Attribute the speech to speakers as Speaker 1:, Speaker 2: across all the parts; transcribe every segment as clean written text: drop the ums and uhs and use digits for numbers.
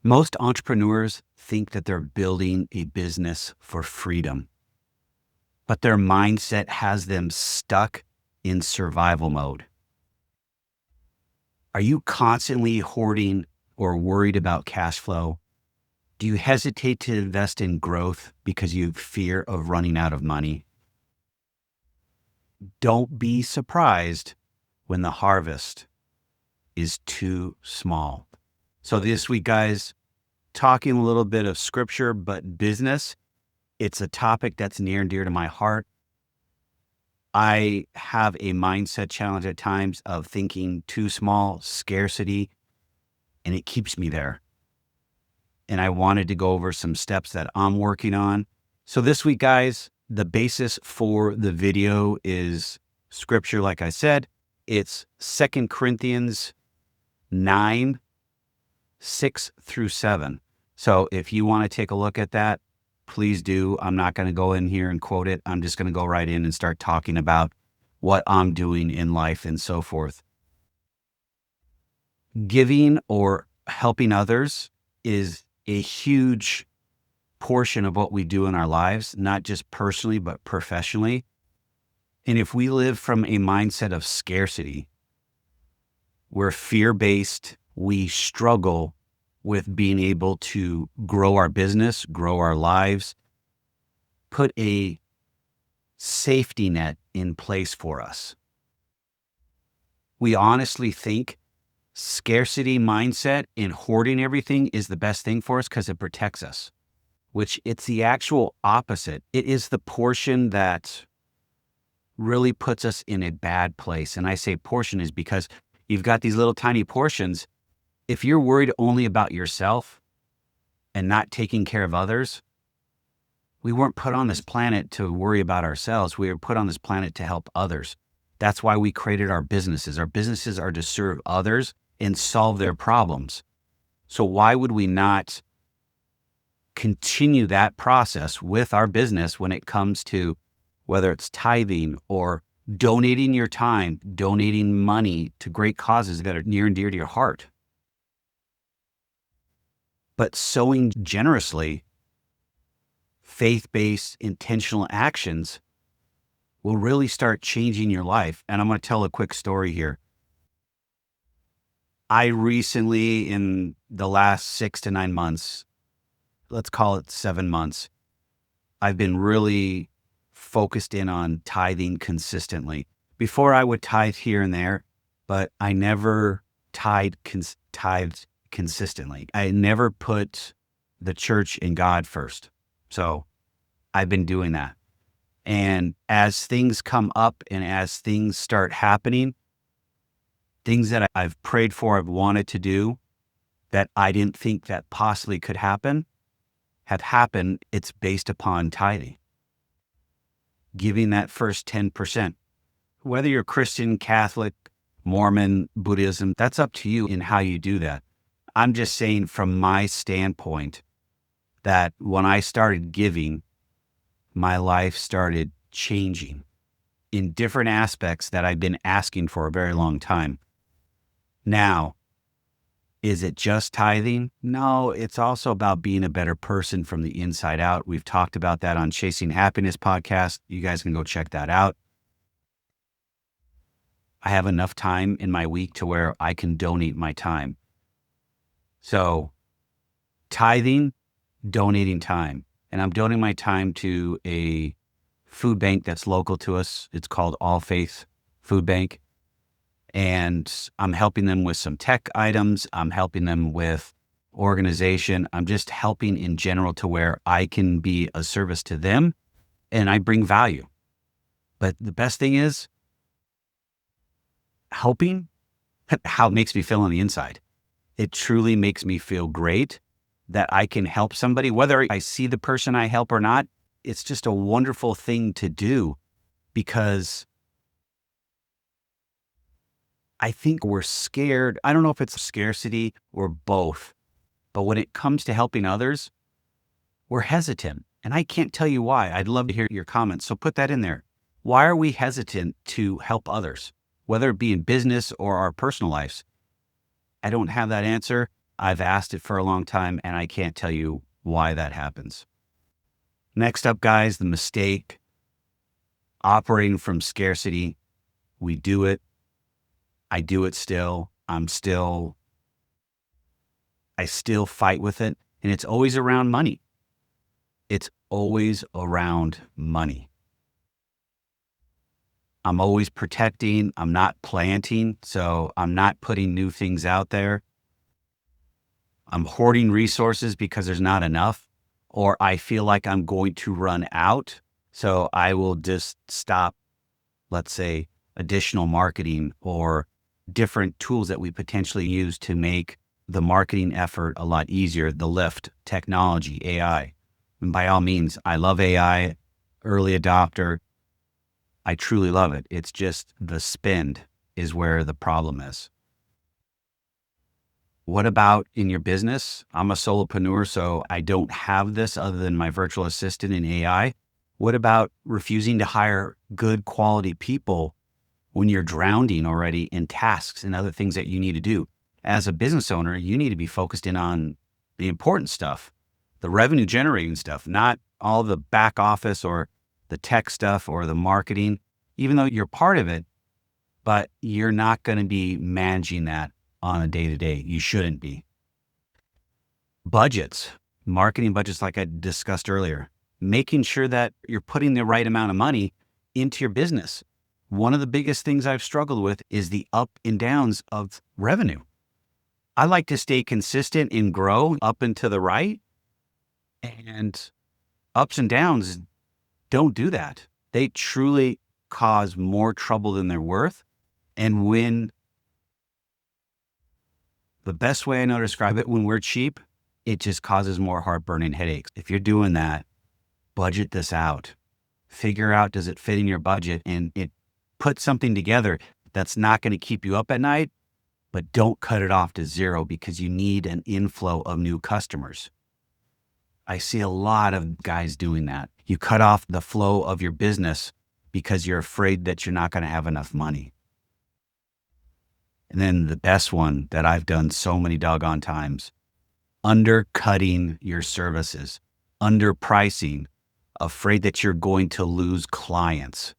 Speaker 1: Most entrepreneurs think that they're building a business for freedom, but their mindset has them stuck in survival mode. Are you constantly hoarding or worried about cash flow? Do you hesitate to invest in growth because you fear of running out of money? Don't be surprised when the harvest is too small. So this week, guys, talking a little bit of scripture, but business. It's a topic that's near and dear to my heart. I have a mindset challenge at times of thinking too small, scarcity, and it keeps me there. And I wanted to go over some steps that I'm working on. So this week, guys, the basis for the video is scripture. Like I said, it's 2 Corinthians 9, 6 through 7. So if you want to take a look at that, please do. I'm not going to go in here and quote it. I'm just going to go right in and start talking about what I'm doing in life and so forth. Giving or helping others is a huge portion of what we do in our lives, not just personally, but professionally. And if we live from a mindset of scarcity, we're fear-based, we struggle with being able to grow our business, grow our lives, put a safety net in place for us. We honestly think scarcity mindset and hoarding everything is the best thing for us because it protects us, which it's the actual opposite. It is the portion that really puts us in a bad place. And I say portion is because you've got these little tiny portions. If you're worried only about yourself and not taking care of others, we weren't put on this planet to worry about ourselves. We were put on this planet to help others. That's why we created our businesses. Our businesses are to serve others and solve their problems. So why would we not continue that process with our business when it comes to whether it's tithing or donating your time, donating money to great causes that are near and dear to your heart? But sowing generously, faith-based, intentional actions will really start changing your life. And I'm going to tell a quick story here. I recently, in the last 6 to 9 months, let's call it 7 months, I've been really focused in on tithing consistently. Before I would tithe here and there, but I never tithed consistently. I never put the church and God first. So I've been doing that. And as things come up and as things start happening, things that I've prayed for, I've wanted to do that I didn't think that possibly could happen, have happened. It's based upon tithing. Giving that first 10%. Whether you're Christian, Catholic, Mormon, Buddhism, that's up to you in how you do that. I'm just saying from my standpoint that when I started giving, my life started changing in different aspects that I've been asking for a very long time. Now, is it just tithing? No, it's also about being a better person from the inside out. We've talked about that on Chasing Happiness podcast. You guys can go check that out. I have enough time in my week to where I can donate my time. So tithing, donating time. And I'm donating my time to a food bank that's local to us. It's called All Faith Food Bank. And I'm helping them with some tech items. I'm helping them with organization. I'm just helping in general to where I can be a service to them and I bring value. But the best thing is helping, how it makes me feel on the inside. It truly makes me feel great that I can help somebody, whether I see the person I help or not. It's just a wonderful thing to do because I think we're scared. I don't know if it's scarcity or both, but when it comes to helping others, we're hesitant. And I can't tell you why. I'd love to hear your comments. So put that in there. Why are we hesitant to help others, whether it be in business or our personal lives? I don't have that answer. I've asked it for a long time, and I can't tell you why that happens. Next up, guys, the mistake, operating from scarcity. We do it. I do it still. I still fight with it. And it's always around money. It's always around money. I'm always protecting. I'm not planting. So I'm not putting new things out there. I'm hoarding resources because there's not enough, or I feel like I'm going to run out. So I will just stop, let's say, additional marketing or different tools that we potentially use to make the marketing effort a lot easier. The lift, technology, AI. And by all means, I love AI, early adopter. I truly love it. It's just the spend is where the problem is. What about in your business? I'm a solopreneur, so I don't have this other than my virtual assistant and AI. What about refusing to hire good quality people when you're drowning already in tasks and other things that you need to do? As a business owner, you need to be focused in on the important stuff, the revenue generating stuff, not all the back office or the tech stuff or the marketing, even though you're part of it, but you're not going to be managing that on a day to day. You shouldn't be. Budgets, marketing budgets, like I discussed earlier, making sure that you're putting the right amount of money into your business. One of the biggest things I've struggled with is the up and downs of revenue. I like to stay consistent and grow up and to the right, and ups and downs don't do that. They truly cause more trouble than they're worth. And when the best way I know to describe it, when we're cheap, it just causes more heartburn and headaches. If you're doing that, budget this out. Figure out, does it fit in your budget? And it put something together that's not going to keep you up at night, but don't cut it off to zero because you need an inflow of new customers. I see a lot of guys doing that. You cut off the flow of your business because you're afraid that you're not going to have enough money. And then the best one that I've done so many doggone times, undercutting your services, underpricing, afraid that you're going to lose clients.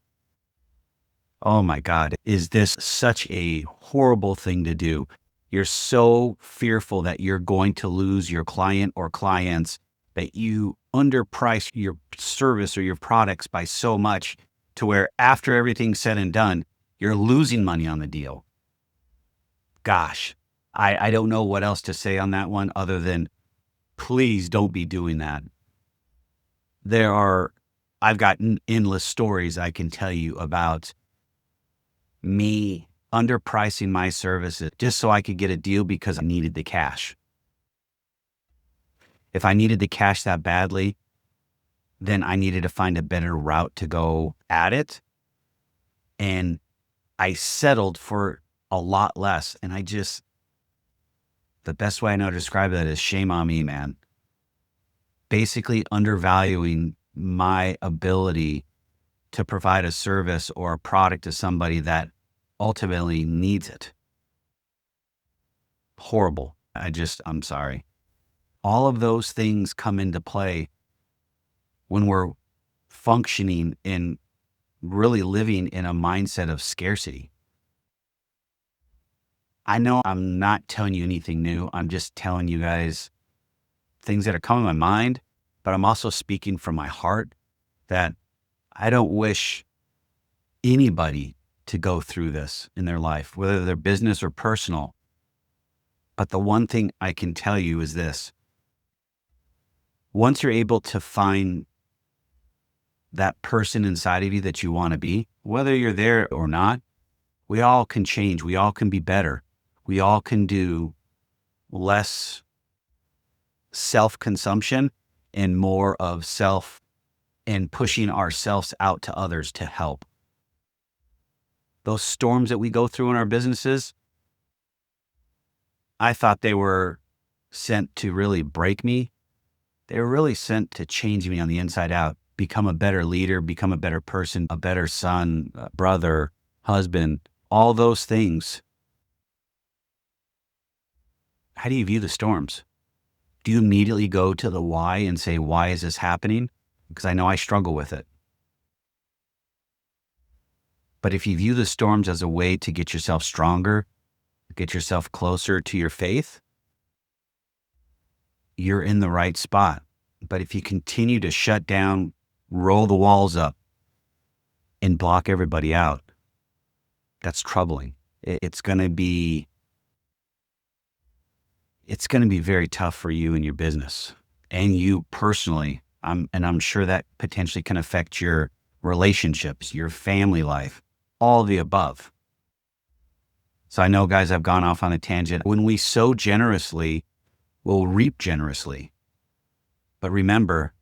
Speaker 1: Oh my God, is this such a horrible thing to do? You're so fearful that you're going to lose your client or clients that you underprice your service or your products by so much to where after everything's said and done, you're losing money on the deal. Gosh, I don't know what else to say on that one other than please don't be doing that. I've got endless stories I can tell you about me underpricing my services just so I could get a deal because I needed the cash. If I needed the cash that badly, then I needed to find a better route to go at it. And I settled for a lot less. And the best way I know to describe that is shame on me, man. Basically undervaluing my ability to provide a service or a product to somebody that ultimately needs it. Horrible. I'm sorry. All of those things come into play when we're functioning and really living in a mindset of scarcity. I know I'm not telling you anything new. I'm just telling you guys things that are coming to my mind, but I'm also speaking from my heart that I don't wish anybody to go through this in their life, whether they're business or personal. But the one thing I can tell you is this. Once you're able to find that person inside of you that you want to be, whether you're there or not, we all can change. We all can be better. We all can do less self-consumption and more of self and pushing ourselves out to others to help. Those storms that we go through in our businesses, I thought they were sent to really break me. They were really sent to change me on the inside out, become a better leader, become a better person, a better son, brother, husband, all those things. How do you view the storms? Do you immediately go to the why and say, why is this happening? Because I know I struggle with it. But if you view the storms as a way to get yourself stronger, get yourself closer to your faith, you're in the right spot. But if you continue to shut down, roll the walls up, and block everybody out, that's troubling. It's going to be very tough for you and your business and you personally. I'm sure that potentially can affect your relationships, your family life, all the above. So I know, guys, I've gone off on a tangent. When we sow generously, we'll reap generously. But remember,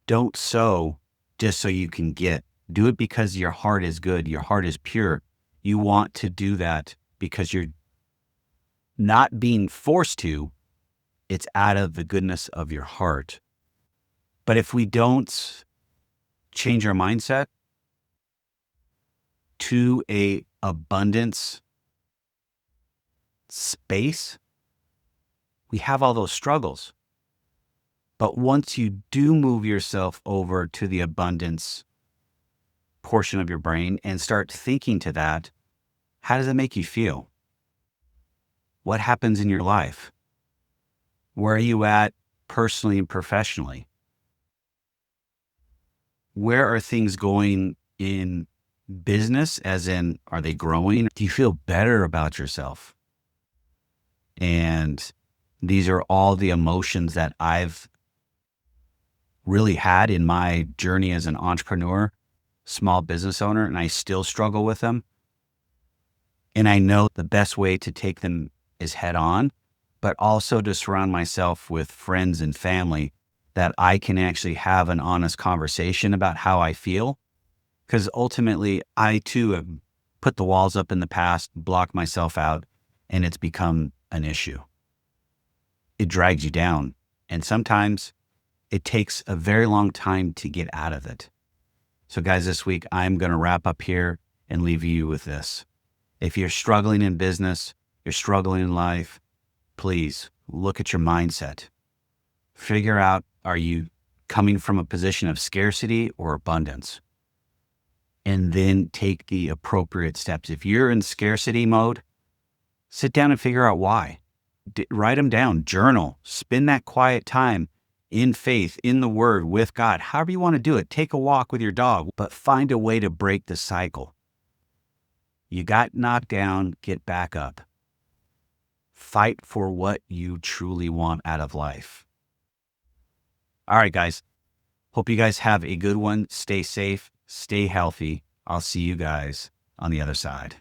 Speaker 1: don't sow just so you can get. Do it because your heart is good. Your heart is pure. You want to do that because you're not being forced to. It's out of the goodness of your heart. But if we don't change our mindset to a abundance space, we have all those struggles. But once you do move yourself over to the abundance portion of your brain and start thinking to that, how does it make you feel? What happens in your life? Where are you at personally and professionally? Where are things going in business, as in, are they growing? Do you feel better about yourself? And these are all the emotions that I've really had in my journey as an entrepreneur, small business owner, and I still struggle with them. And I know the best way to take them is head on, but also to surround myself with friends and family that I can actually have an honest conversation about how I feel. Because ultimately, I too have put the walls up in the past, blocked myself out, and it's become an issue. It drags you down. And sometimes it takes a very long time to get out of it. So guys, this week, I'm going to wrap up here and leave you with this. If you're struggling in business, you're struggling in life, please look at your mindset. Figure out, are you coming from a position of scarcity or abundance? And then take the appropriate steps. If you're in scarcity mode, sit down and figure out why. Write them down, journal, spend that quiet time in faith, in the word, with God, however you want to do it. Take a walk with your dog, but find a way to break the cycle. You got knocked down, get back up. Fight for what you truly want out of life. All right, guys. Hope you guys have a good one. Stay safe, stay healthy. I'll see you guys on the other side.